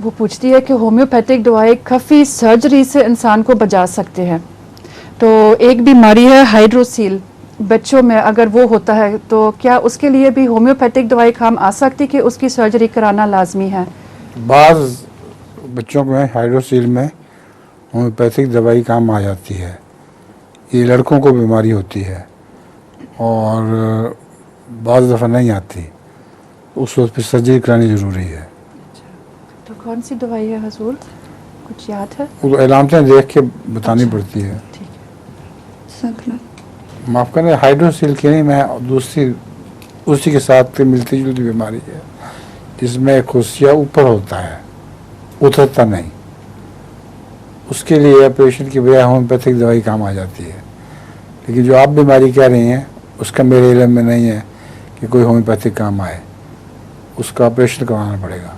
वो पूछती है कि होम्योपैथिक दवाई काफ़ी सर्जरी से इंसान को बचा सकते हैं। तो एक बीमारी है हाइड्रोसील, बच्चों में अगर वो होता है तो क्या उसके लिए भी होम्योपैथिक दवाई काम आ सकती कि उसकी सर्जरी कराना लाजमी है? बाज़ बच्चों में हाइड्रोसील में होम्योपैथिक दवाई काम आ जाती है। ये लड़कों को बीमारी होती है और बाज़ दफ़ा नहीं आती, उस वक्त फिर सर्जरी करानी ज़रूरी है। तो कौन सी दवाई है हजूर, कुछ याद है? वो अलामतें देख के बतानी अच्छा, पड़ती है। ठीक है। सकला माफ़ करना, हाइड्रोसील की नहीं, मैं दूसरी उसी के साथ मिलती जुलती बीमारी है जिसमें खुशिया ऊपर होता है, उतरता नहीं। उसके लिए ऑपरेशन की बजाय होम्योपैथिक दवाई काम आ जाती है। लेकिन जो आप बीमारी कह रही हैं उसका मेरे इल्म में नहीं है कि कोई होम्योपैथिक काम आए, उसका ऑपरेशन करवाना पड़ेगा।